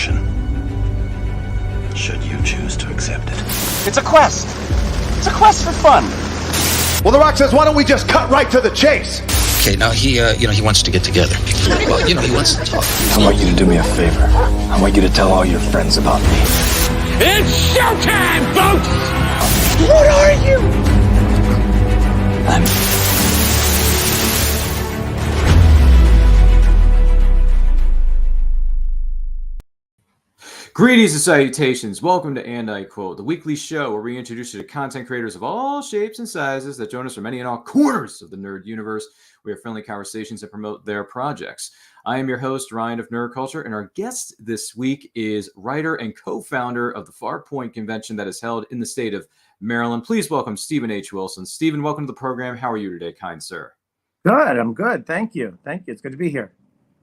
mission, should you choose to accept it. It's a quest. It's a quest for fun. Well, The Rock says, why don't we just cut right to the chase? Okay, now he wants to get together. Well, he wants to talk. I want you to do me a favor. I want you to tell all your friends about me. It's showtime, folks! What are you? I'm... Greetings and salutations. Welcome to And I Quote, the weekly show where we introduce you to content creators of all shapes and sizes that join us from any and all corners of the nerd universe. We have friendly conversations that promote their projects. I am your host, Ryan of Nerd Culture, and our guest this week is writer and co-founder of the Farpoint Convention that is held in the state of Maryland. Please welcome Stephen H. Wilson. Stephen, welcome to the program. How are you today, kind sir? Good. I'm good. Thank you. It's good to be here.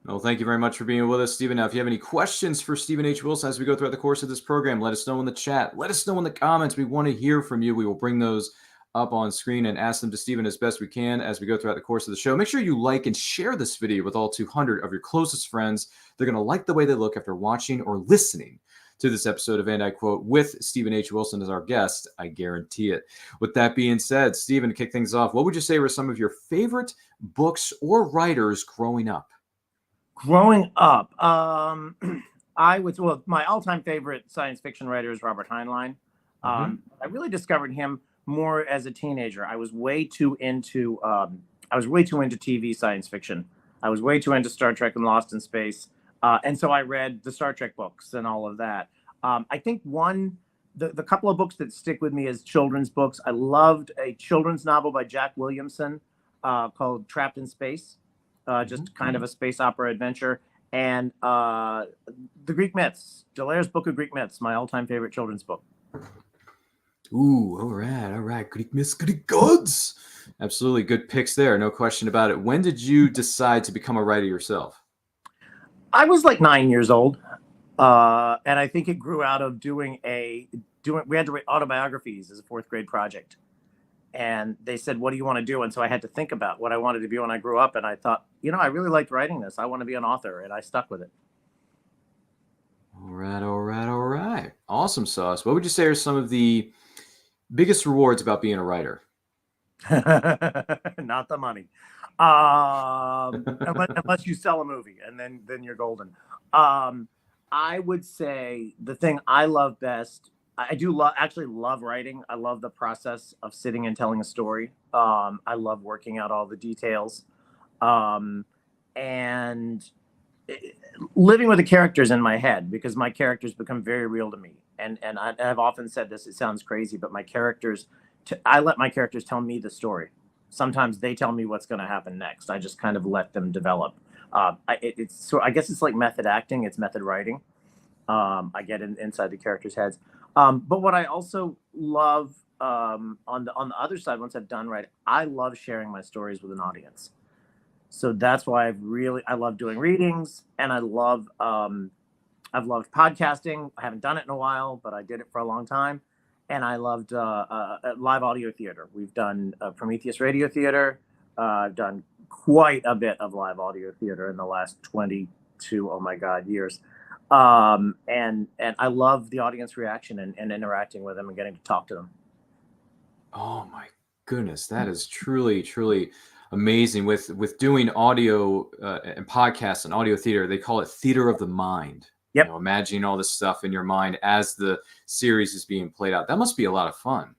Well, thank you very much for being with us, Stephen. Now, if you have any questions for Stephen H. Wilson as we go throughout the course of this program, let us know in the chat. Let us know in the comments. We want to hear from you. We will bring those up on screen and ask them to Stephen as best we can as we go throughout the course of the show. Make sure you like and share this video with all 200 of your closest friends. They're going to like the way they look after watching or listening to this episode of And I Quote with Stephen H. Wilson as our guest. I guarantee it. With that being said, Stephen, to kick things off, what would you say were some of your favorite books or writers growing up? Growing up, my all-time favorite science fiction writer is Robert Heinlein. I really discovered him more as a teenager. I was way too into TV science fiction. I was way too into Star Trek and Lost in Space, and so I read the Star Trek books and all of that. I think the couple of books that stick with me as children's books. I loved a children's novel by Jack Williamson called Trapped in Space. Just kind of a space opera adventure, and the Greek Myths, Delaire's Book of Greek Myths, my all-time favorite children's book. Ooh, all right. Greek Myths, Greek gods. Absolutely, good picks there, no question about it. When did you decide to become a writer yourself? I was like 9 years old, and I think it grew out of we had to write autobiographies as a fourth grade project. And they said, what do you want to do? And so I had to think about what I wanted to be when I grew up. And I thought, I really liked writing this. I want to be an author. And I stuck with it. All right. Awesome sauce. What would you say are some of the biggest rewards about being a writer? Not the money. Unless you sell a movie, and then you're golden. I would say the thing I love best, I do actually love writing. I love the process of sitting and telling a story. I love working out all the details, and living with the characters in my head, because my characters become very real to me. And I've often said this, it sounds crazy, but I let my characters tell me the story. Sometimes they tell me what's going to happen next. I just kind of let them develop. I guess it's like method acting. It's method writing. I get inside the characters' heads. But what I also love on the other side, once I've done writing, I love sharing my stories with an audience. So that's why I love doing readings, and I've loved podcasting. I haven't done it in a while, but I did it for a long time. And I loved live audio theater. We've done Prometheus Radio Theater. I've done quite a bit of live audio theater in the last 22, oh my God, years. And I love the audience reaction and interacting with them and getting to talk to them. Oh my goodness, that is truly, truly amazing. With doing audio and podcasts and audio theater, they call it theater of the mind. Yep. Imagining all this stuff in your mind as the series is being played out. That must be a lot of fun.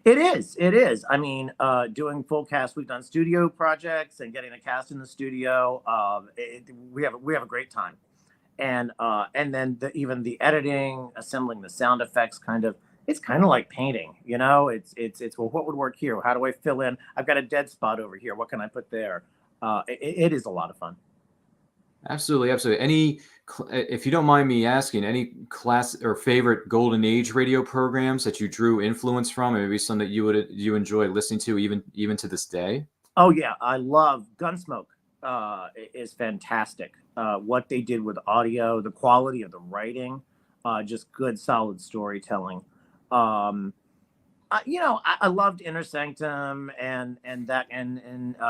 It is. I mean, doing full cast, we've done studio projects and getting a cast in the studio. We have a great time. And then even the editing, assembling the sound effects, it's kind of like painting, it's well, what would work here? How do I fill in? I've got a dead spot over here. What can I put there? It is a lot of fun. Absolutely. If you don't mind me asking, any class or favorite golden age radio programs that you drew influence from, and maybe some that you enjoy listening to even to this day? Oh yeah, I love Gunsmoke. Is fantastic. What they did with audio, the quality of the writing, just good, solid storytelling. I loved Inner Sanctum and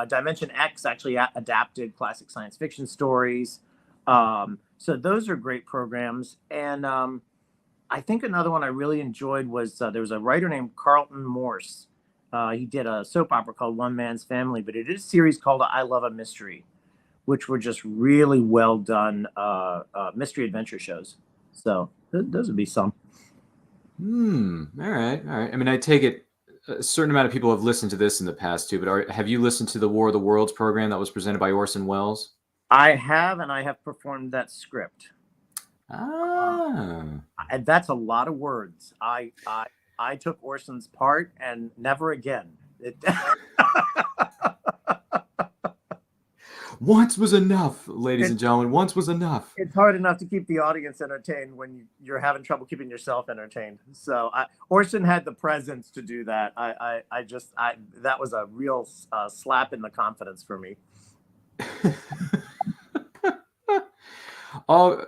Dimension X actually adapted classic science fiction stories. So those are great programs. And I think another one I really enjoyed was there was a writer named Carlton Morse. He did a soap opera called One Man's Family, but he did a series called I Love a Mystery, which were just really well done mystery adventure shows. So those would be some. All right. I mean, I take it a certain amount of people have listened to this in the past too, but have you listened to the War of the Worlds program that was presented by Orson Welles? I have, and I have performed that script. Ah. And that's a lot of words. I took Orson's part, and never again. Once was enough, ladies and gentlemen. Once was enough. It's hard enough to keep the audience entertained when you're having trouble keeping yourself entertained. So Orson had the presence to do that. That was a real slap in the confidence for me. all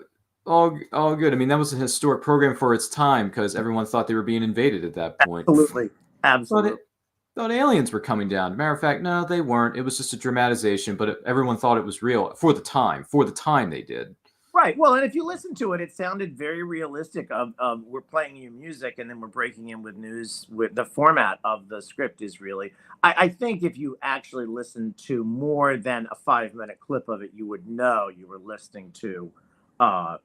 good. I mean, that was a historic program for its time because everyone thought they were being invaded at that point. Absolutely. Thought aliens were coming down. Matter of fact, no, they weren't. It was just a dramatization, but everyone thought it was real for the time. For the time, they did. Right. Well, and if you listen to it, it sounded very realistic. Of we're playing you music, and then we're breaking in with news. With the format of the script is really. I think if you actually listen to more than a 5-minute clip of it, you would know you were listening to a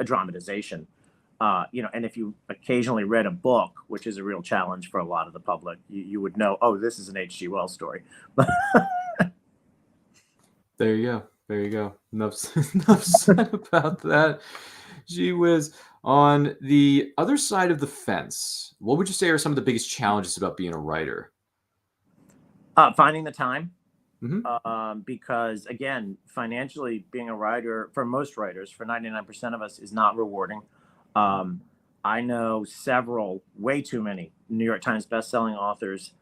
dramatization. And if you occasionally read a book, which is a real challenge for a lot of the public, you would know, oh, this is an H.G. Wells story. There you go. Enough said about that. Gee whiz. On the other side of the fence, what would you say are some of the biggest challenges about being a writer? Finding the time. Mm-hmm. Because, again, financially, being a writer, for most writers, for 99% of us, is not rewarding. I know way too many New York Times bestselling authors,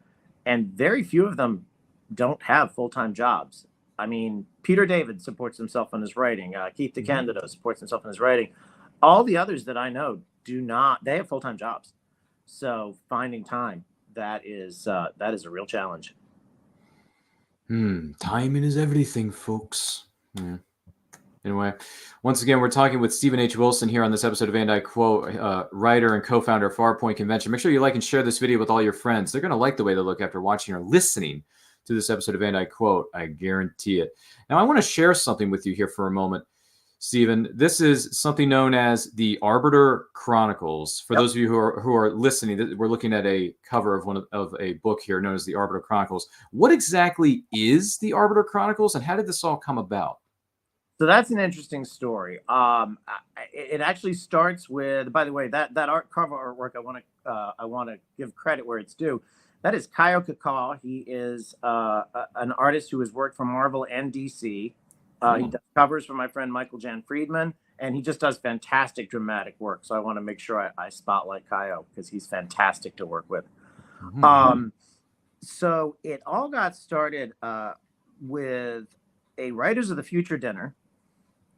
and very few of them don't have full-time jobs. I mean, Peter David supports himself in his writing. Keith DeCandido supports himself in his writing. All the others that I know do not. They have full-time jobs. So finding time, that is a real challenge. Timing is everything, folks. Yeah. Anyway, once again, we're talking with Stephen H. Wilson here on this episode of And I Quote, writer and co-founder of Farpoint Convention. Make sure you like and share this video with all your friends. They're going to like the way they look after watching or listening to this episode of And I Quote. I guarantee it. Now, I want to share something with you here for a moment, Stephen. This is something known as the Arbiter Chronicles. For those of you who are listening, we're looking at a cover of a book here known as the Arbiter Chronicles. What exactly is the Arbiter Chronicles, and how did this all come about? So that's an interesting story. It actually starts with, by the way, that art cover artwork. I want to give credit where it's due. That is Kaio Kakaw. He is an artist who has worked for Marvel and DC. He does covers for my friend Michael Jan Friedman, and he just does fantastic dramatic work. So I want to make sure I spotlight Kaio because he's fantastic to work with. So it all got started with a Writers of the Future dinner.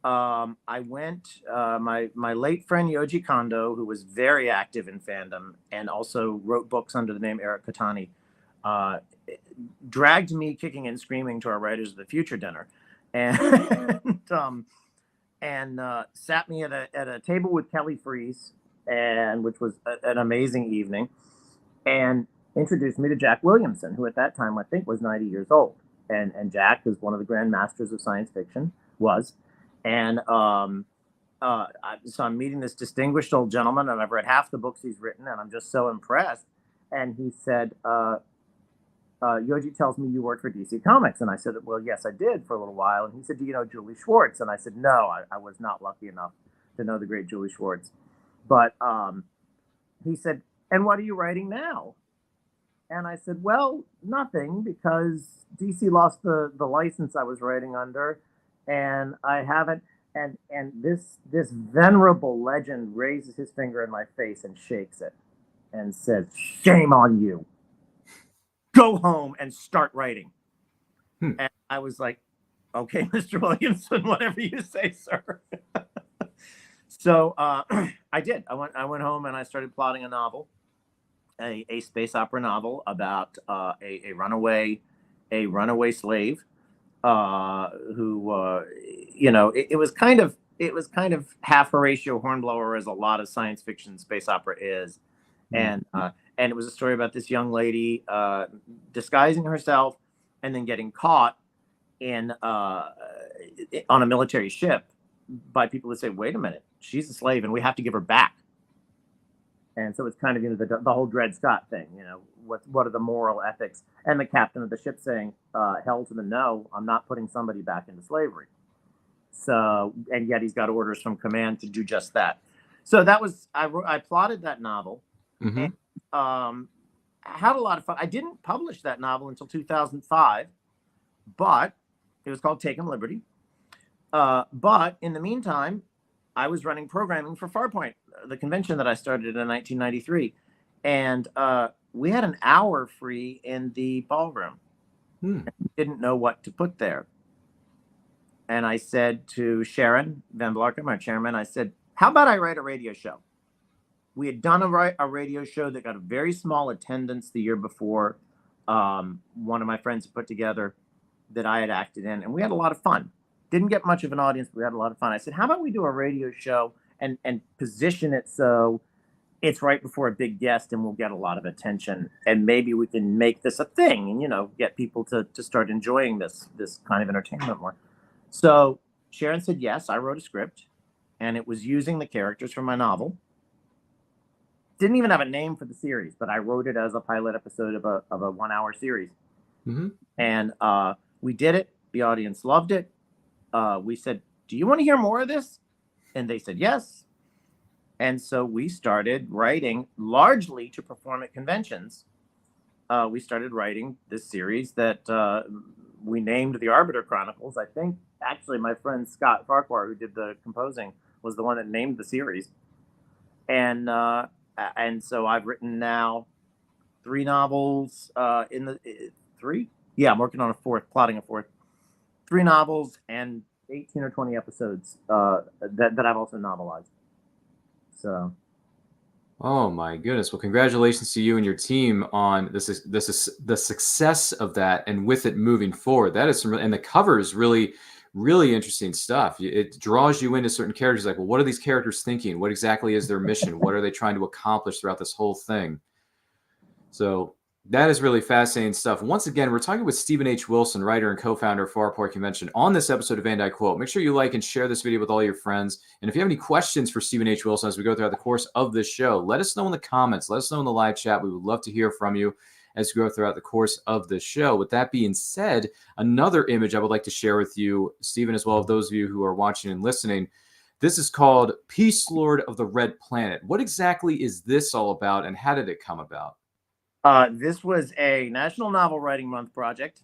I went, my late friend Yoji Kondo, who was very active in fandom and also wrote books under the name Eric Katani, dragged me kicking and screaming to our Writers of the Future dinner, and sat me at a table with Kelly Freese, which was an amazing evening, and introduced me to Jack Williamson, who at that time I think was 90 years old, and Jack is one of the grand masters of science fiction, and so I'm meeting this distinguished old gentleman, and I've read half the books he's written, and I'm just so impressed. And he said, Yoji tells me you work for DC Comics. And I said, well, yes, I did for a little while. And he said, do you know Julie Schwartz? And I said, no, I was not lucky enough to know the great Julie Schwartz. But he said, and what are you writing now? And I said, well, nothing, because DC lost the license I was writing under. And I haven't, and this venerable legend raises his finger in my face and shakes it and says, shame on you. Go home and start writing. And I was like, okay, Mr. Williamson, whatever you say, sir. So I did. I went home and I started plotting a novel, a space opera novel about a runaway slave it was kind of half Horatio Hornblower, as a lot of science fiction space opera is, and it was a story about this young lady disguising herself and then getting caught on a military ship by people who say, "Wait a minute, she's a slave, and we have to give her back." And so it's kind of the whole Dred Scott thing, what are the moral ethics, and the captain of the ship saying, "Hell to the no, I'm not putting somebody back into slavery." So, and yet he's got orders from command to do just that. So that was I plotted that novel, and had a lot of fun. I didn't publish that novel until 2005, but it was called Taken Liberty. But in the meantime, I was running programming for Farpoint, the convention that I started in 1993. And we had an hour free in the ballroom. Didn't know what to put there. And I said to Sharon Van Blarkum, our chairman, I said, how about I write a radio show? We had done a radio show that got a very small attendance the year before. One of my friends put together that I had acted in, and we had a lot of fun. Didn't get much of an audience, but we had a lot of fun. I said, how about we do a radio show and position it so it's right before a big guest and we'll get a lot of attention, and maybe we can make this a thing and, get people to start enjoying this kind of entertainment more. So Sharon said yes. I wrote a script, and it was using the characters from my novel. Didn't even have a name for the series, but I wrote it as a pilot episode of a 1 hour series. And we did it. The audience loved it. We said, do you want to hear more of this? And they said yes. And so we started writing, largely to perform at conventions. We started writing this series that we named the Arbiter Chronicles. I think actually my friend Scott Farquhar, who did the composing, was the one that named the series. And so I've written now 3 novels three? Yeah, I'm working on a 4th, plotting a 4th. 3 novels and 18 or 20 episodes that I've also novelized. So. Oh my goodness! Well, congratulations to you and your team on this is the success of that, and with it moving forward. That is some, and the cover is really, really interesting stuff. It draws you into certain characters. Like, well, what are these characters thinking? What exactly is their mission? What are they trying to accomplish throughout this whole thing? So that is really fascinating stuff. Once again, we're talking with Stephen H. Wilson, writer and co-founder of Farpoint Convention, on this episode of Van Dyke Quote. Make sure you like and share this video with all your friends. And if you have any questions for Stephen H. Wilson as we go throughout the course of this show, let us know in the comments. Let us know in the live chat. We would love to hear from you as we go throughout the course of this show. With that being said, another image I would like to share with you, Stephen, as well as those of you who are watching and listening. This is called Peace Lord of the Red Planet. What exactly is this all about, and how did it come about? This was a National Novel Writing Month project.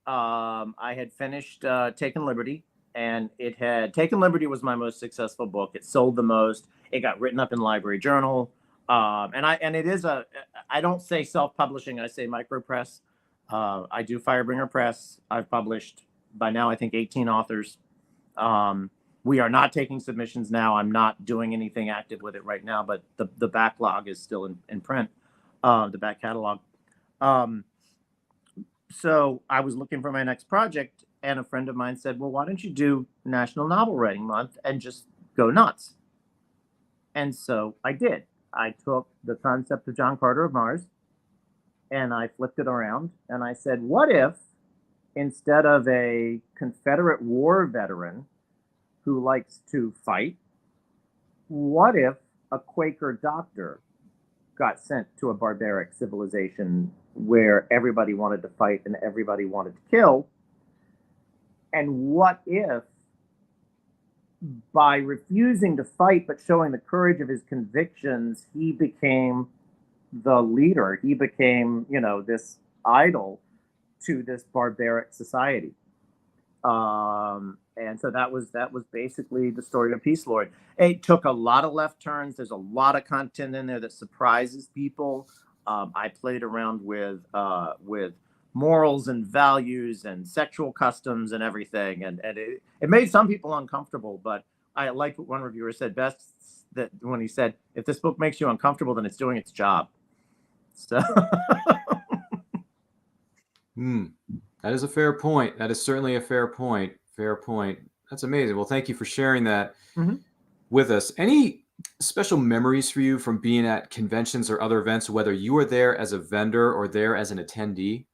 I had finished Taken Liberty, and Taken Liberty was my most successful book. It sold the most. It got written up in Library Journal. And it is I don't say self-publishing, I say micropress. I do Firebringer Press. I've published by now, I think, 18 authors. We are not taking submissions now. I'm not doing anything active with it right now, but the backlog is still in print. The back catalog. So I was looking for my next project, and a friend of mine said, well, why don't you do National Novel Writing Month and just go nuts? And so I did. I took the concept of John Carter of Mars, and I flipped it around, and I said, what if instead of a Confederate war veteran who likes to fight, what if a Quaker doctor got sent to a barbaric civilization where everybody wanted to fight and everybody wanted to kill? And what if, by refusing to fight but showing the courage of his convictions, he became the leader? He became, this idol to this barbaric society. And so that was basically the story of Peace Lord. It took a lot of left turns. There's a lot of content in there that surprises people. I played around with morals and values and sexual customs and everything, and it made some people uncomfortable. But I like what one reviewer said best, that when he said, "If this book makes you uncomfortable, then it's doing its job." So. That is a fair point. That is certainly a fair point. Fair point. That's amazing. Well, thank you for sharing that with us. Any special memories for you from being at conventions or other events, whether you were there as a vendor or there as an attendee?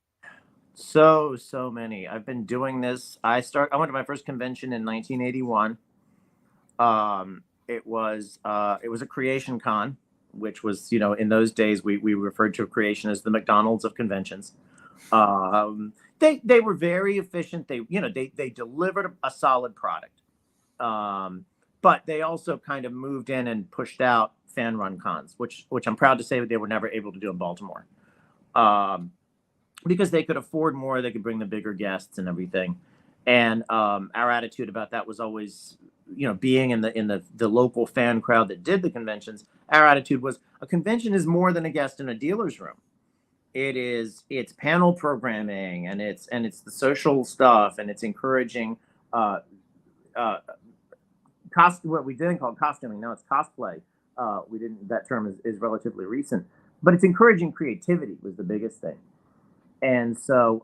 So many. I've been doing this. I went to my first convention in 1981. It was a creation con, which was, in those days we referred to creation as the McDonald's of conventions. They were very efficient. They delivered a solid product. But they also kind of moved in and pushed out fan run cons, which I'm proud to say they were never able to do in Baltimore. Because they could afford more, they could bring the bigger guests and everything. And our attitude about that was always, being in the local fan crowd that did the conventions, our attitude was a convention is more than a guest in a dealer's room. It's panel programming, and it's the social stuff, and it's encouraging what we didn't call costuming. Now it's cosplay. That term is relatively recent, but it's encouraging creativity was the biggest thing. And so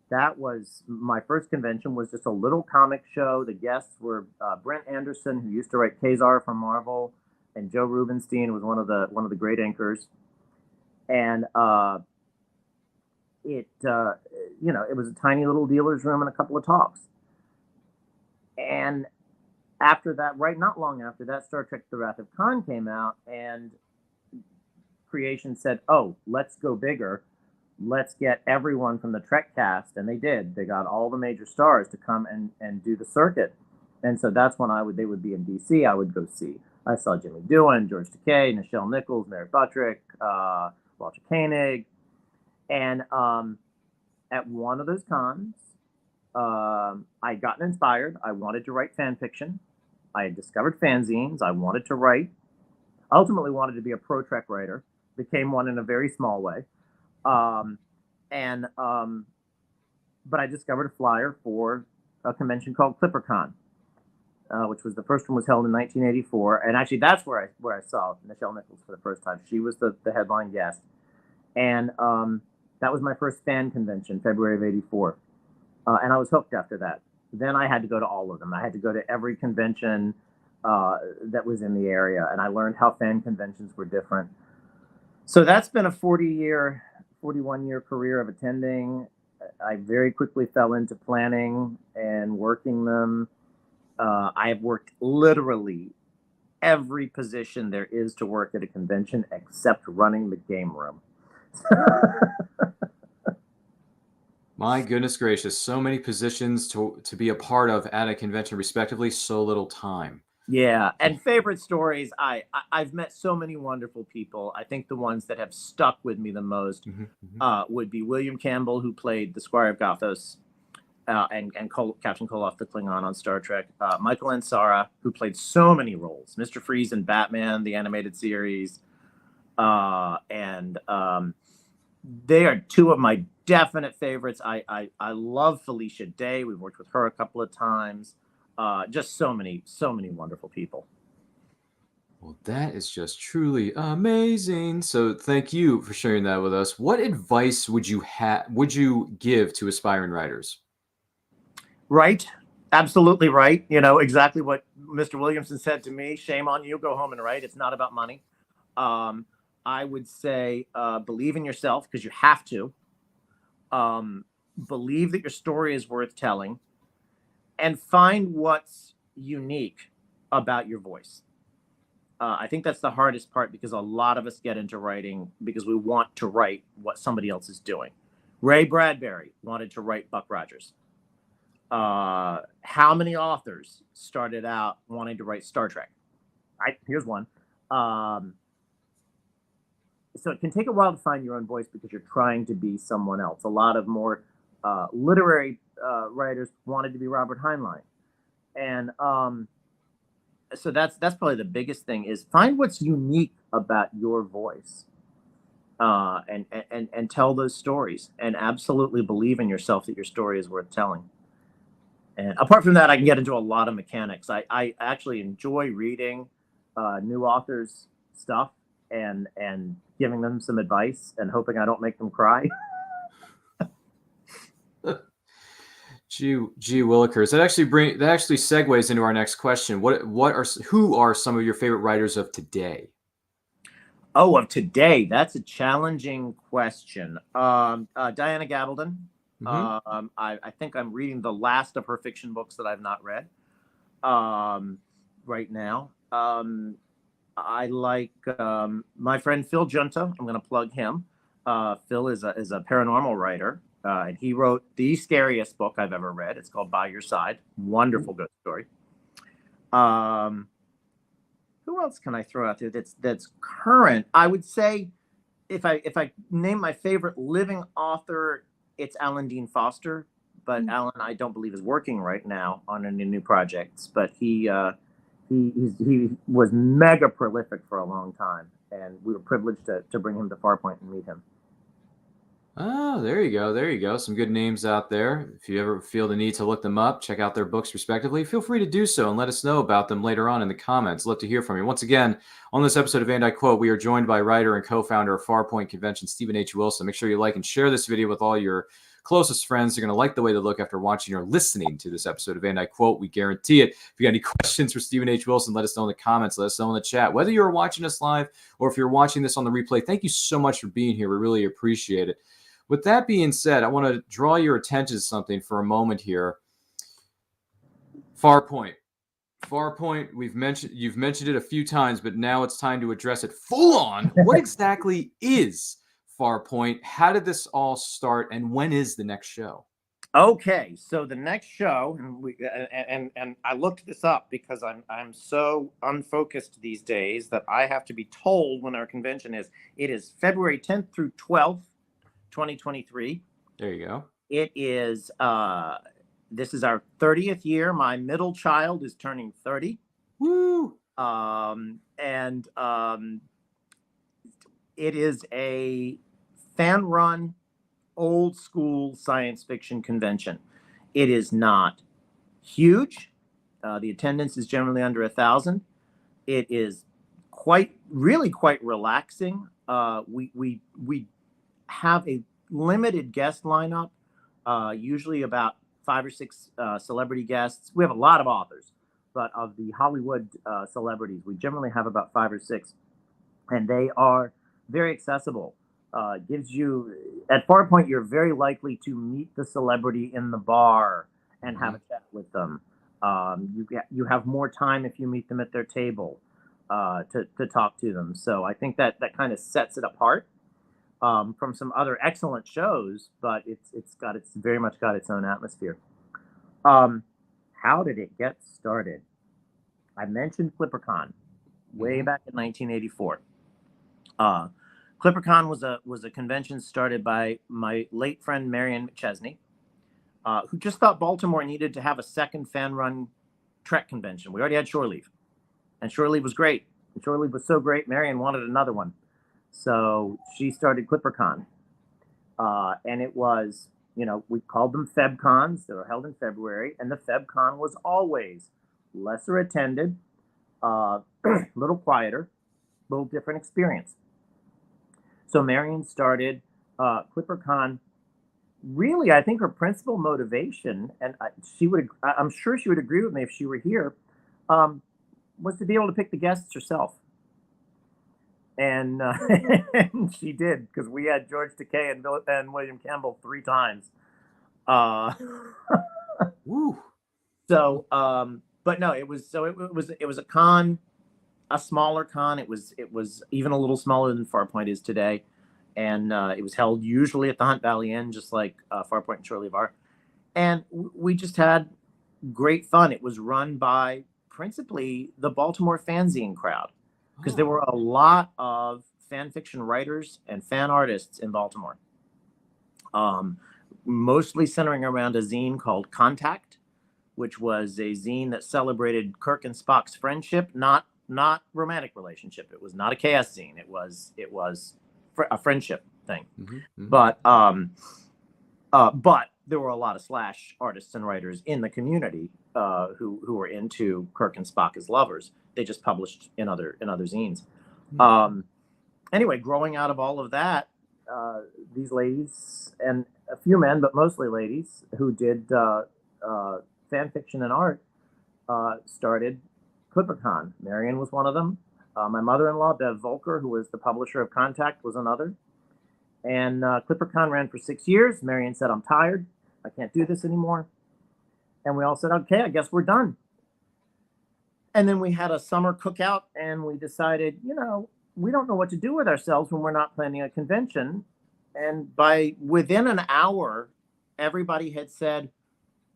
that was my first convention, was just a little comic show. The guests were Brent Anderson, who used to write Kazar for Marvel, and Joe Rubenstein was one of the great anchors. And it was a tiny little dealer's room and a couple of talks. And after that, not long after that, Star Trek: The Wrath of Khan came out, and Creation said, "Oh, let's go bigger. Let's get everyone from the Trek cast," and they did. They got all the major stars to come and do the circuit. And so that's when they would be in DC. I would go see. I saw Jimmy Doohan, George Takei, Nichelle Nichols, Mary Buttrick, Walter Koenig. And at one of those cons, I'd gotten inspired. I wanted to write fan fiction. I had discovered fanzines. I wanted to write. I ultimately wanted to be a pro Trek writer. Became one in a very small way. But I discovered a flyer for a convention called ClipperCon, which was the first one was held in 1984. And actually, that's where I saw Nichelle Nichols for the first time. She was the headline guest. And that was my first fan convention, February of 84. And I was hooked after that. Then I had to go to all of them. I had to go to every convention that was in the area. And I learned how fan conventions were different. So that's been a 41-year career of attending. I very quickly fell into planning and working them. I have worked literally every position there is to work at a convention except running the game room. My goodness gracious, so many positions to be a part of at a convention, respectively, so little time. Yeah, and favorite stories, I've met so many wonderful people. I think the ones that have stuck with me the most would be William Campbell, who played the Squire of Gothos, and Captain Koloff the Klingon on Star Trek. Michael Ansara, who played so many roles, Mr. Freeze in Batman, the animated series. And they are two of my definite favorites. I love Felicia Day. We've worked with her a couple of times. Just so many wonderful people. Well, that is just truly amazing. So thank you for sharing that with us. What advice would you give to aspiring writers? Right. Absolutely right. Exactly what Mr. Williamson said to me. Shame on you. Go home and write. It's not about money. I would say believe in yourself, because you have to. Believe that your story is worth telling. And find what's unique about your voice. I think that's the hardest part, because a lot of us get into writing because we want to write what somebody else is doing. Ray Bradbury wanted to write Buck Rogers. How many authors started out wanting to write Star Trek? Here's one. So it can take a while to find your own voice because you're trying to be someone else. A lot of more literary writers wanted to be Robert Heinlein. And so that's probably the biggest thing, is find what's unique about your voice, and tell those stories, and absolutely believe in yourself that your story is worth telling. And apart from that, I can get into a lot of mechanics. I actually enjoy reading new authors' stuff and giving them some advice and hoping I don't make them cry. Gee Willikers. That actually segues into our next question. Who are some of your favorite writers of today? Oh, of today, that's a challenging question. Diana Gabaldon. I think I'm reading the last of her fiction books that I've not read right now. I like my friend Phil Junta. I'm going to plug him. Phil is a paranormal writer, and he wrote the scariest book I've ever read. It's called By Your Side. Wonderful ghost story. Who else can I throw out there that's current? I would say if I name my favorite living author, it's Alan Dean Foster. But Alan, I don't believe, is working right now on any new projects. But he was mega prolific for a long time, and we were privileged to bring him to Farpoint and meet him. Oh, there you go. There you go. Some good names out there. If you ever feel the need to look them up, check out their books respectively, feel free to do so and let us know about them later on in the comments. Love to hear from you. Once again, on this episode of And I Quote, we are joined by writer and co-founder of Farpoint Convention, Stephen H. Wilson. Make sure you like and share this video with all your closest friends. You're going to like the way they look after watching or listening to this episode of And I Quote. We guarantee it. If you got any questions for Stephen H. Wilson, let us know in the comments. Let us know in the chat. Whether you're watching us live or if you're watching this on the replay, thank you so much for being here. We really appreciate it. With that being said, I want to draw your attention to something for a moment here. Farpoint. Farpoint, you've mentioned it a few times, but now it's time to address it full on. What exactly is Farpoint? How did this all start, and when is the next show? Okay, so the next show, and I looked this up because I'm so unfocused these days that I have to be told when our convention is. It is February 10th through 12th, 2023. There you go. It is. This is our 30th year. My middle child is turning 30. Woo! It is a fan-run, old-school science fiction convention. It is not huge. The attendance is generally under 1,000. It is really quite relaxing. We have a limited guest lineup, usually about 5 or 6 celebrity guests. We have a lot of authors, but of the Hollywood celebrities, we generally have about 5 or 6, and they are very accessible. Gives you, at Farpoint, you're very likely to meet the celebrity in the bar and have a chat with them. You have more time if you meet them at their table to talk to them. So I think that kind of sets it apart from some other excellent shows, but it's very much got its own atmosphere. How did it get started? I mentioned ClipperCon way back in 1984. ClipperCon was a convention started by my late friend Marion McChesney, who just thought Baltimore needed to have a second fan-run Trek convention. We already had Shore Leave, and Shore Leave was great. And Shore Leave was so great, Marion wanted another one. So she started ClipperCon, and it was, we called them FebCons. They were held in February, and the FebCon was always lesser attended, little quieter, little different experience. So Marion started ClipperCon. Really, I think her principal motivation, and I'm sure she would agree with me if she were here, was to be able to pick the guests herself. And and she did, because we had George Takei and William Campbell 3 times. Woo. So, but no, it was a con, a smaller con. It was even a little smaller than Farpoint is today, and it was held usually at the Hunt Valley Inn, just like Farpoint and Shore Leave are. And we just had great fun. It was run by principally the Baltimore fanzine crowd, because there were a lot of fan fiction writers and fan artists in Baltimore, mostly centering around a zine called Contact, which was a zine that celebrated Kirk and Spock's friendship, not romantic relationship. It was not a chaos zine. It was a friendship thing. But there were a lot of Slash artists and writers in the community who were into Kirk and Spock as lovers. They just published in other zines. Anyway, growing out of all of that, these ladies, and a few men, but mostly ladies, who did fan fiction and art started ClipperCon. Marion was one of them. My mother-in-law, Bev Volker, who was the publisher of Contact, was another. And ClipperCon ran for 6 years. Marion said, I'm tired. I can't do this anymore. And we all said, okay, I guess we're done. And then we had a summer cookout, and we decided, we don't know what to do with ourselves when we're not planning a convention. And within an hour, everybody had said,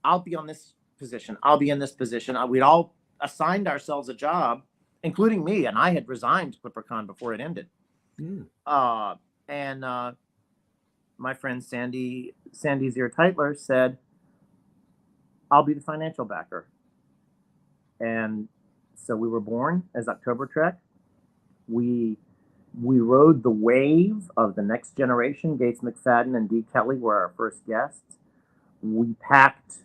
I'll be on this position. I'll be in this position. We'd all assigned ourselves a job, including me. And I had resigned ClipperCon before it ended. And my friend Sandy Zier-Teitler said, I'll be the financial backer. And so we were born as October Trek. We rode the wave of the next generation. Gates McFadden and Dee Kelly were our first guests. We packed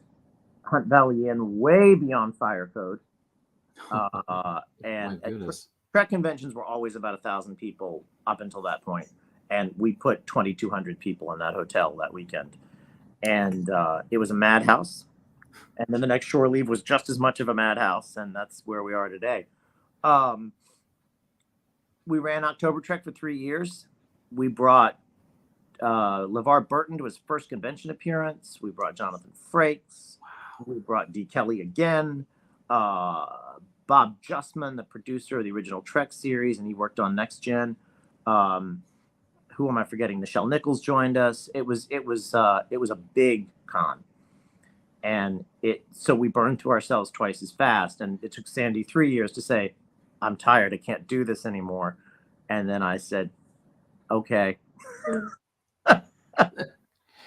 Hunt Valley Inn way beyond fire code. And Trek conventions were always about 1,000 people up until that point. And we put 2,200 people in that hotel that weekend. And it was a madhouse. And then the next shore leave was just as much of a madhouse. And that's where we are today. We ran October Trek for 3 years. We brought LeVar Burton to his first convention appearance. We brought Jonathan Frakes. Wow. We brought Dee Kelly again. Bob Justman, the producer of the original Trek series, and he worked on Next Gen. Who am I forgetting? Nichelle Nichols joined us. It was a big con. And so we burned through ourselves twice as fast. And it took Sandy 3 years to say, I'm tired. I can't do this anymore. And then I said, okay.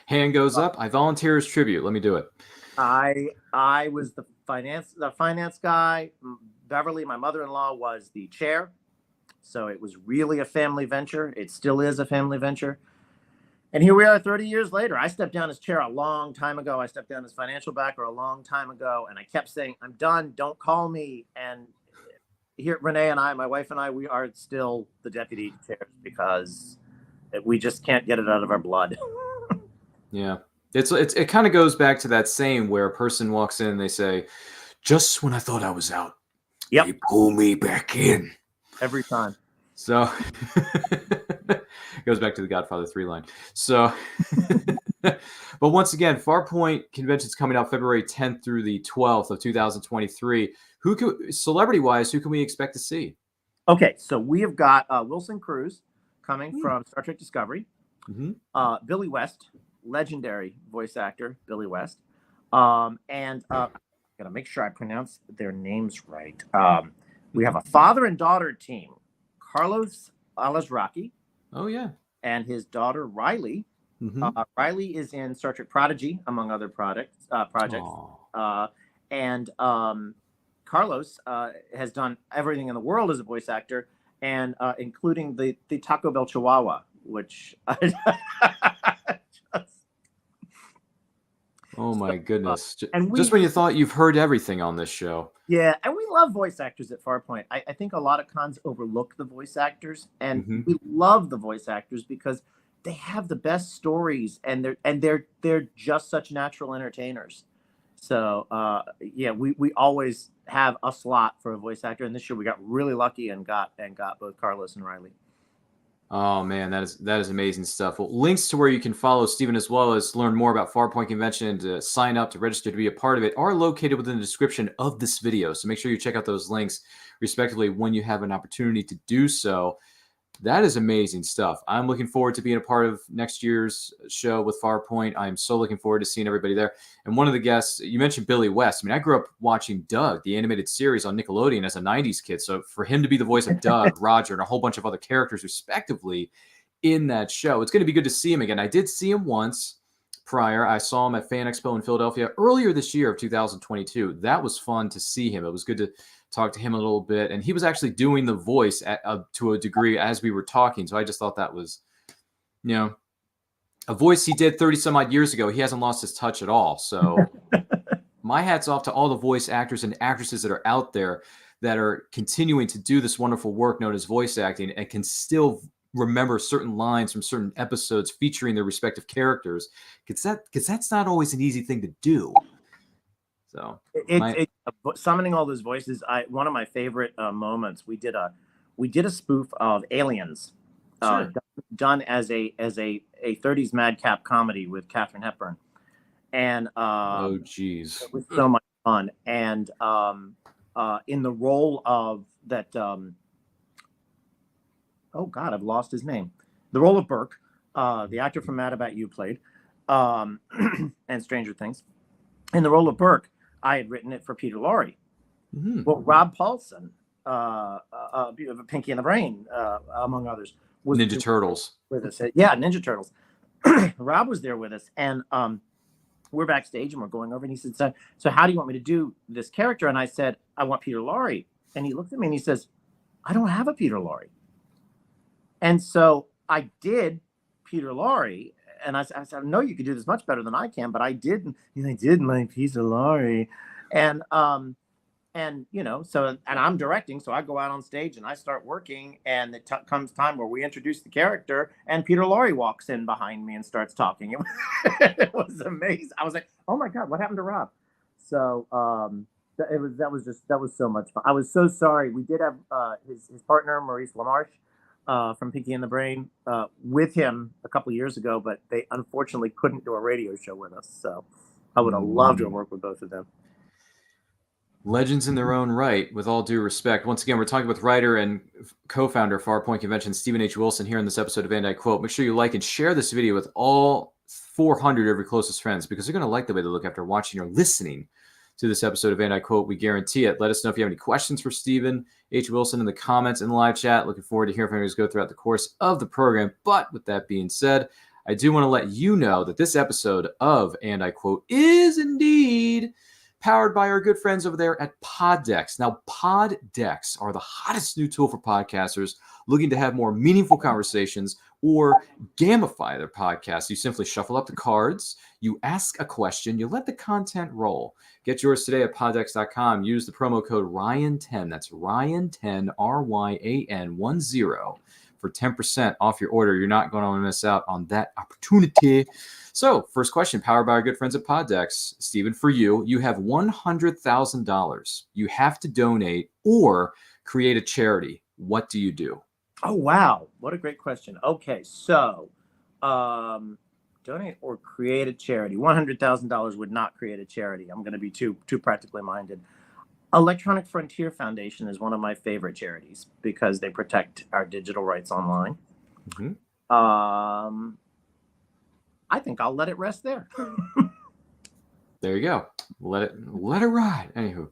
Hand goes up. I volunteer as tribute. Let me do it. I was the finance guy. Beverly, my mother-in-law, was the chair. So it was really a family venture. It still is a family venture. And here we are 30 years later. I stepped down as chair a long time ago. I stepped down as financial backer a long time ago. And I kept saying, I'm done. Don't call me. And here, Renee and I, my wife and I, we are still the deputy chairs because we just can't get it out of our blood. Yeah. It kind of goes back to that saying where a person walks in and they say, just when I thought I was out, they pull me back in. Every time. So it goes back to the Godfather 3 line. So, but once again, Farpoint Convention's coming out February 10th through the 12th of 2023. Celebrity-wise, who can we expect to see? Okay, so we have got Wilson Cruz coming from Star Trek Discovery. Mm-hmm. Billy West, legendary voice actor, Billy West. And I gotta make sure I pronounce their names right. We have a father and daughter team, Carlos Alazraqui. Oh, yeah. And his daughter, Riley. Mm-hmm. Riley is in Star Trek Prodigy, among other projects. And Carlos has done everything in the world as a voice actor, and including the Taco Bell Chihuahua, which oh my goodness. Just when you thought you've heard everything on this show. Yeah, and we love voice actors at Farpoint. I think a lot of cons overlook the voice actors, and we love the voice actors because they have the best stories, and they're just such natural entertainers. So yeah, we always have a slot for a voice actor, and this year we got really lucky and got both Carlos and Riley. Oh man, that is amazing stuff. Well, links to where you can follow Stephen as well as learn more about Farpoint Convention and to sign up to register to be a part of it are located within the description of this video. So make sure you check out those links respectively when you have an opportunity to do so. That is amazing stuff. I'm looking forward to being a part of next year's show with Farpoint. I'm so looking forward to seeing everybody there. And one of the guests, you mentioned Billy West. I mean, I grew up watching Doug, the animated series on Nickelodeon as a 90s kid. So for him to be the voice of Doug, Roger, and a whole bunch of other characters respectively in that show, it's going to be good to see him again. I did see him once prior. I saw him at Fan Expo in Philadelphia earlier this year of 2022. That was fun to see him. It was good to talk to him a little bit, and he was actually doing the voice to a degree as we were talking. So I just thought that was, a voice he did 30 some odd years ago. He hasn't lost his touch at all. So my hat's off to all the voice actors and actresses that are out there that are continuing to do this wonderful work known as voice acting and can still remember certain lines from certain episodes featuring their respective characters, because that's not always an easy thing to do. So summoning all those voices. One of my favorite moments. We did a spoof of Aliens, Sure. done as a 30s madcap comedy with Katharine Hepburn, and oh geez, it was so much fun. And in the role of that, oh God, I've lost his name. The role of Burke, the actor from Mad About You played, and Stranger Things. In the role of Burke, I had written it for Peter Lorre. Mm-hmm. Well, Rob Paulson, Pinky and the Brain, among others, was Ninja Turtles with us. Yeah, Ninja Turtles. Rob was there with us, and we're backstage and we're going over, and he said, so how do you want me to do this character? And I said, I want Peter Lorre. And he looked at me and he says, I don't have a Peter Lorre. And so I did Peter Lorre, and I said, I know you could do this much better than I can, but I did. I did my Peter Lorre, and you know, so, and I'm directing, so I go out on stage and I start working, and it comes time where we introduce the character, and Peter Lorre walks in behind me and starts talking. It was amazing. I was like, oh my God, what happened to Rob? So that was so much fun. I was so sorry. We did have his partner Maurice LaMarche from Pinky and the Brain with him a couple of years ago, but they unfortunately couldn't do a radio show with us. So I would have loved to have worked with both of them. Legends in their own right, with all due respect. Once again, we're talking with writer and co-founder of Farpoint Convention, Stephen H. Wilson, here in this episode of And I Quote. Make sure you like and share this video with all 400 of your closest friends, because they're going to like the way they look after watching or listening to this episode of And I Quote. We guarantee it. Let us know if you have any questions for Stephen H. Wilson in the comments in the live chat. Looking forward to hearing from you as we go throughout the course of the program. But with that being said, I do want to let you know that this episode of And I Quote is indeed powered by our good friends over there at Poddex. Now, Poddex are the hottest new tool for podcasters looking to have more meaningful conversations or gamify their podcast. You simply shuffle up the cards, you ask a question, you let the content roll. Get yours today at poddex.com. Use the promo code Ryan10. That's Ryan10, RYAN10, for 10% off your order. You're not going to miss out on that opportunity. So, first question, powered by our good friends at Poddex. Stephen, for you, you have $100,000. You have to donate or create a charity. What do you do? Oh, wow. What a great question. Okay, so donate or create a charity. $100,000 would not create a charity. I'm going to be too practically minded. Electronic Frontier Foundation is one of my favorite charities because they protect our digital rights online. Mm-hmm. I think I'll let it rest there. There you go. Let it ride. Anywho,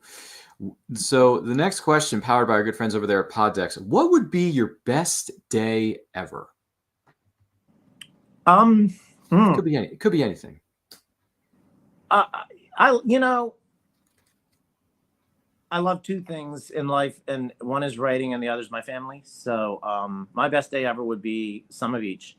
so the next question, powered by our good friends over there at Poddex. What would be your best day ever? It could be anything. I love two things in life, and one is writing and the other is my family. So my best day ever would be some of each.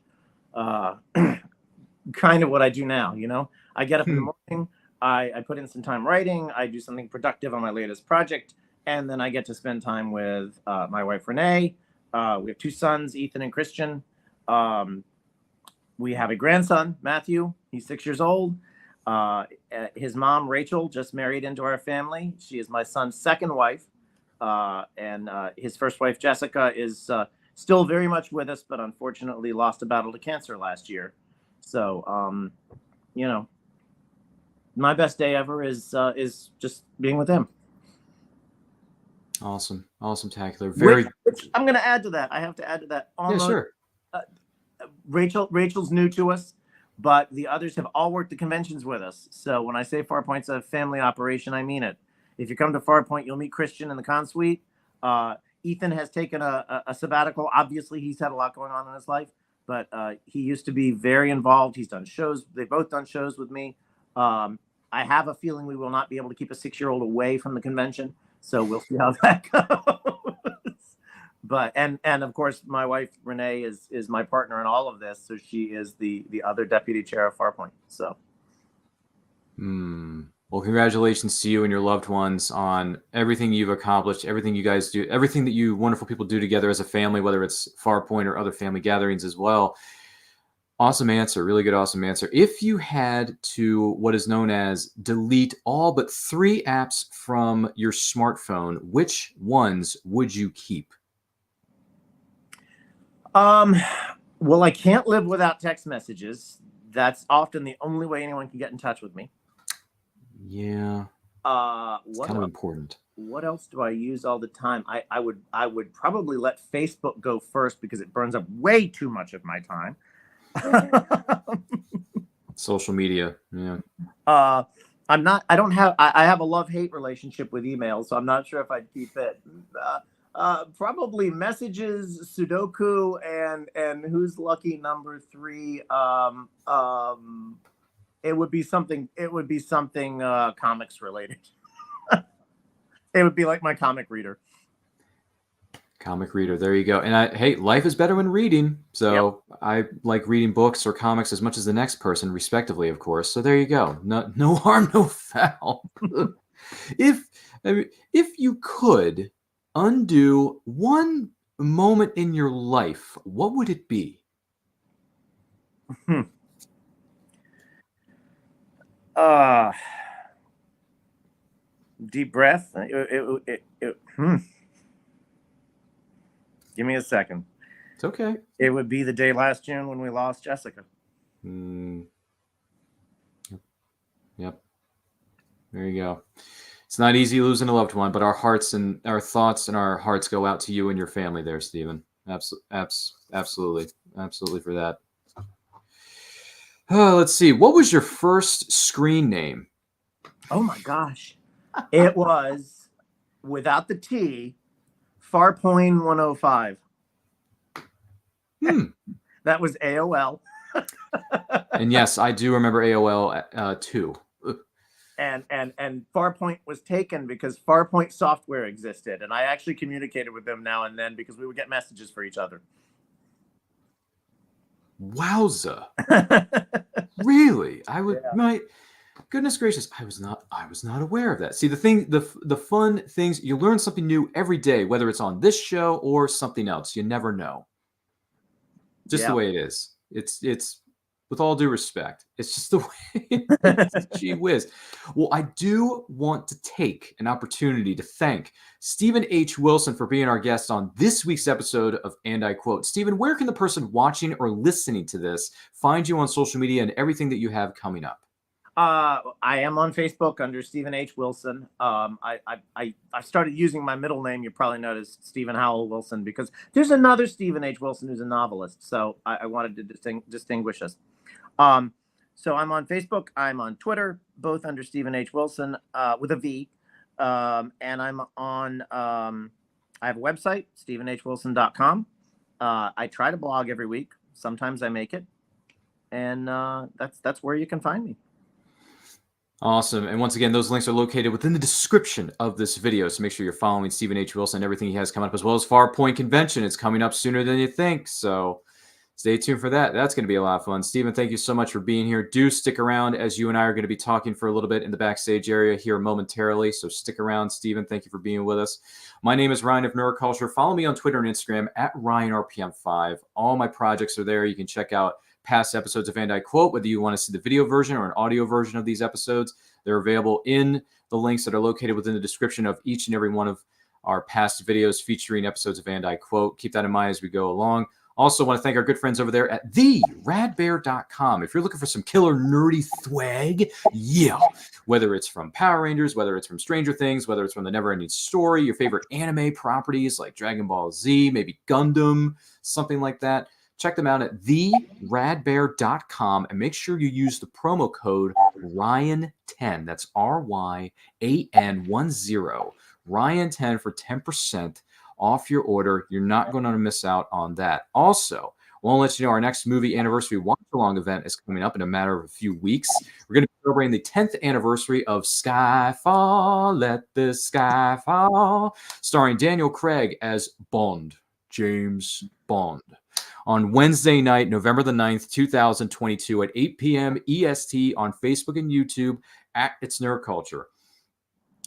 Kind of what I do now, you know. I get up in the morning, I put in some time writing, I do something productive on my latest project, and then I get to spend time with my wife, Renee. We have two sons, Ethan and Christian. We have a grandson, Matthew. He's 6 years old. His mom, Rachel, just married into our family. She is my son's second wife. And his first wife, Jessica, is still very much with us, but unfortunately lost a battle to cancer last year. So, you know, my best day ever is just being with him. Awesome, tacular. Which I'm going to add to that. I have to add to that. Almost, yeah, sure. Rachel's new to us, but the others have all worked the conventions with us. So when I say Farpoint's a family operation, I mean it. If you come to Farpoint, you'll meet Christian in the con suite. Ethan has taken a sabbatical. Obviously, he's had a lot going on in his life. But he used to be very involved. He's done shows. They've both done shows with me. I have a feeling we will not be able to keep a 6-year-old away from the convention. So we'll see how that goes. But and of course, my wife, Renee, is my partner in all of this. So she is the other deputy chair of Farpoint. So. Well, congratulations to you and your loved ones on everything you've accomplished, everything you guys do, everything that you wonderful people do together as a family, whether it's Farpoint or other family gatherings as well. Awesome answer. Really good, awesome answer. If you had to what is known as delete all but 3 apps from your smartphone, which ones would you keep? Well, I can't live without text messages. That's often the only way anyone can get in touch with me. Yeah. It's What kind of else? important. What else do I use all the time? I would probably let Facebook go first because it burns up way too much of my time. Social media. Yeah. I have a love-hate relationship with email, so I'm not sure if I'd keep it. Probably messages, Sudoku, and who's lucky number 3. It would be something comics related. It would be like my comic reader. Comic reader. There you go. And hey, life is better when reading. So yep. I like reading books or comics as much as the next person, respectively, of course. So there you go. No harm, no foul. If you could undo one moment in your life, what would it be? Deep breath. Give me a second. It's okay. It would be the day last June when we lost Jessica. Yep. There you go. It's not easy losing a loved one, but our hearts and our thoughts and our hearts go out to you and your family there, Stephen. Absolutely for that. Let's see. What was your first screen name? Oh my gosh. It was, without the T, Farpoint 105. That was AOL. And yes, I do remember AOL too. And Farpoint was taken because Farpoint software existed, and I actually communicated with them now and then because we would get messages for each other. Wowza! Really? My goodness gracious! I was not aware of that. See, the fun things, you learn something new every day, whether it's on this show or something else. You never know. Just the way it is. It's with all due respect, it's just the way it is. Gee whiz. Well, I do want to take an opportunity to thank Stephen H. Wilson for being our guest on this week's episode of And I Quote. Stephen, where can the person watching or listening to this find you on social media and everything that you have coming up? I am on Facebook under Stephen H. Wilson. I started using my middle name. You probably noticed, Stephen Howell Wilson, because there's another Stephen H. Wilson who's a novelist. So I wanted to distinguish us. So I'm on Facebook. I'm on Twitter, both under Stephen H. Wilson with a V. And I'm on. I have a website, stephenhwilson.com. I try to blog every week. Sometimes I make it, and that's where you can find me. Awesome. And once again, those links are located within the description of this video. So make sure you're following Stephen H. Wilson and everything he has coming up, as well as Farpoint Convention. It's coming up sooner than you think. So stay tuned for that. That's going to be a lot of fun. Stephen, thank you so much for being here. Do stick around, as you and I are going to be talking for a little bit in the backstage area here momentarily. So stick around, Stephen. Thank you for being with us. My name is Ryan of Neuroculture. Follow me on Twitter and Instagram at RyanRPM5. All my projects are there. You can check out past episodes of And I Quote, whether you want to see the video version or an audio version of these episodes. They're available in the links that are located within the description of each and every one of our past videos featuring episodes of And I Quote. Keep that in mind as we go along. Also want to thank our good friends over there at theradbear.com. If you're looking for some killer nerdy thwag, whether it's from Power Rangers, whether it's from Stranger Things, whether it's from the Neverending Story, your favorite anime properties like Dragon Ball Z, maybe Gundam, something like that, check them out at theradbear.com and make sure you use the promo code RYAN10. That's RYAN10. RYAN10 for 10% off your order. You're not going to miss out on that. Also, I want to let you know our next movie anniversary watch-along event is coming up in a matter of a few weeks. We're going to be celebrating the 10th anniversary of Skyfall, Let the Sky Fall, starring Daniel Craig as Bond, James Bond, on Wednesday night, November the 9th, 2022 at 8 p.m. EST on Facebook and YouTube at It's Nerd Culture.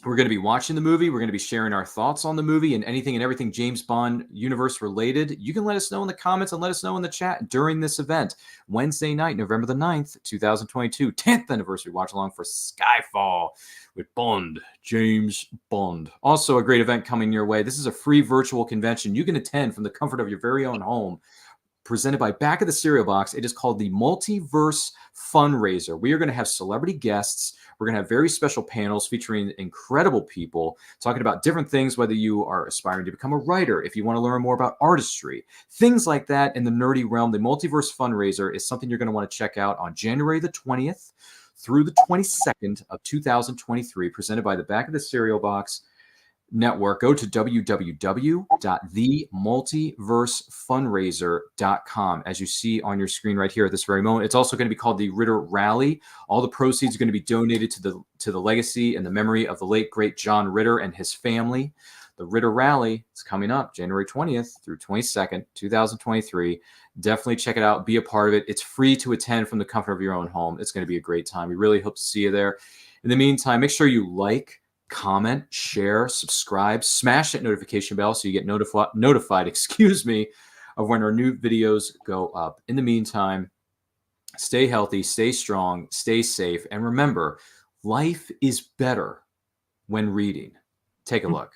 We're going to be watching the movie. We're going to be sharing our thoughts on the movie and anything and everything James Bond universe related. You can let us know in the comments and let us know in the chat during this event. Wednesday night, November the 9th, 2022, 10th anniversary watch along for Skyfall with Bond, James Bond. Also a great event coming your way. This is a free virtual convention you can attend from the comfort of your very own home. Presented by Back of the Cereal Box. It is called the Multiverse Fundraiser. We are going to have celebrity guests. We're going to have very special panels featuring incredible people talking about different things, whether you are aspiring to become a writer, if you want to learn more about artistry, things like that in the nerdy realm. The Multiverse Fundraiser is something you're going to want to check out on January the 20th through the 22nd of 2023, presented by the Back of the Cereal Box Network. Go to www.themultiversefundraiser.com, as you see on your screen right here at this very moment. It's also going to be called the Ritter Rally. All the proceeds are going to be donated to the legacy and the memory of the late great John Ritter and his family. The Ritter Rally is coming up January 20th through 22nd, 2023. Definitely check it out. Be a part of it. It's free to attend from the comfort of your own home. It's going to be a great time. We really hope to see you there. In the meantime, make sure you like, comment, share, subscribe, smash that notification bell so you get notified, of when our new videos go up. In the meantime, stay healthy, stay strong, stay safe, and remember, life is better when reading. Take a look.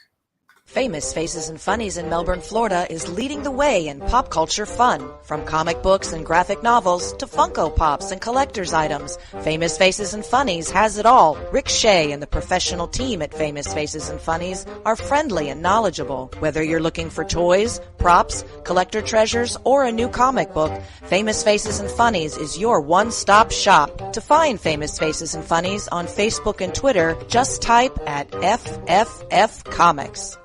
Famous Faces and Funnies in Melbourne, Florida is leading the way in pop culture fun. From comic books and graphic novels to Funko Pops and collector's items, Famous Faces and Funnies has it all. Rick Shea and the professional team at Famous Faces and Funnies are friendly and knowledgeable. Whether you're looking for toys, props, collector treasures, or a new comic book, Famous Faces and Funnies is your one-stop shop. To find Famous Faces and Funnies on Facebook and Twitter, just type at FFF Comics.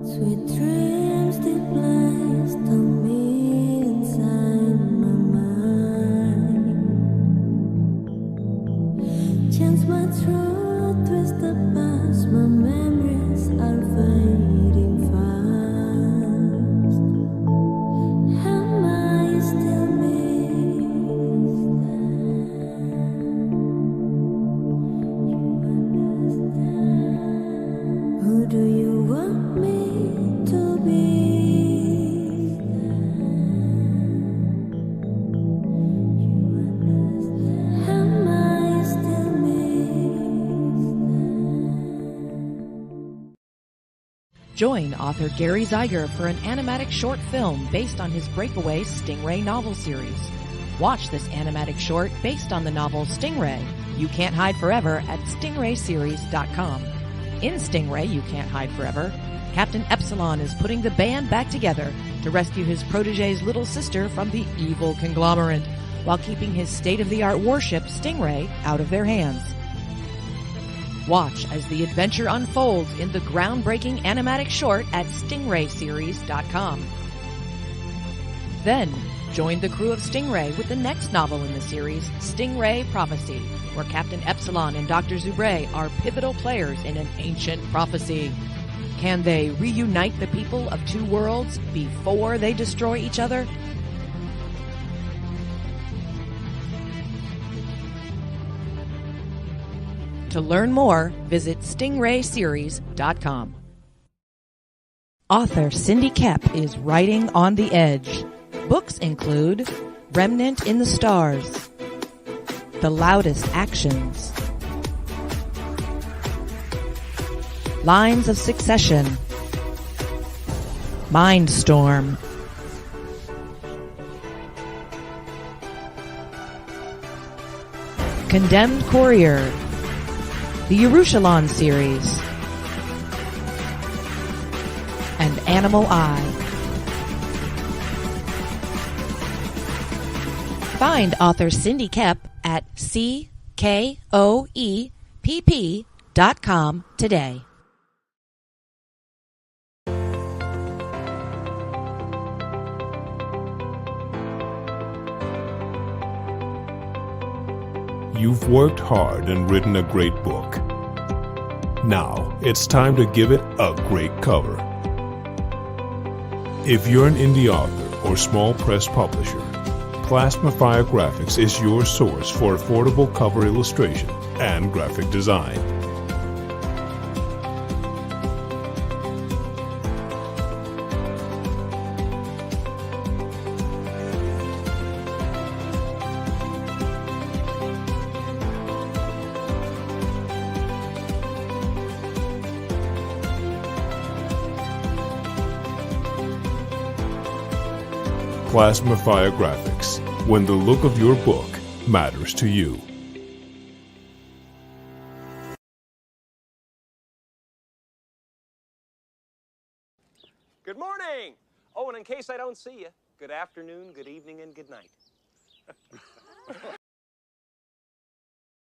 Sweet dreams they placed on me inside my mind. Chance my truth, twist the past, my memories are fading fast. Am I still missed? You understand? Who do you want me to be? Am I still missed? Join author Gary Zeiger for an animatic short film based on his breakaway Stingray novel series. Watch this animatic short based on the novel Stingray, You Can't Hide Forever at stingrayseries.com. In Stingray, You Can't Hide Forever, Captain Epsilon is putting the band back together to rescue his protege's little sister from the evil conglomerate, while keeping his state-of-the-art warship Stingray out of their hands. Watch as the adventure unfolds in the groundbreaking animatic short at stingrayseries.com. Then, join the crew of Stingray with the next novel in the series, Stingray Prophecy, where Captain Epsilon and Dr. Zubre are pivotal players in an ancient prophecy. Can they reunite the people of two worlds before they destroy each other? To learn more, visit stingrayseries.com. Author Cindy Kep is writing on the edge. Books include Remnant in the Stars, The Loudest Actions, Lines of Succession, Mindstorm, Condemned Courier, the Yerushalayim series, and Animal Eye. Find author Cindy Kep at CKOEPP.com today. You've worked hard and written a great book. Now it's time to give it a great cover. If you're an indie author or small press publisher, Plasmafire Graphics is your source for affordable cover illustration and graphic design. Plasmafire Graphics, when the look of your book matters to you. Good morning! Oh, and in case I don't see you, good afternoon, good evening, and good night.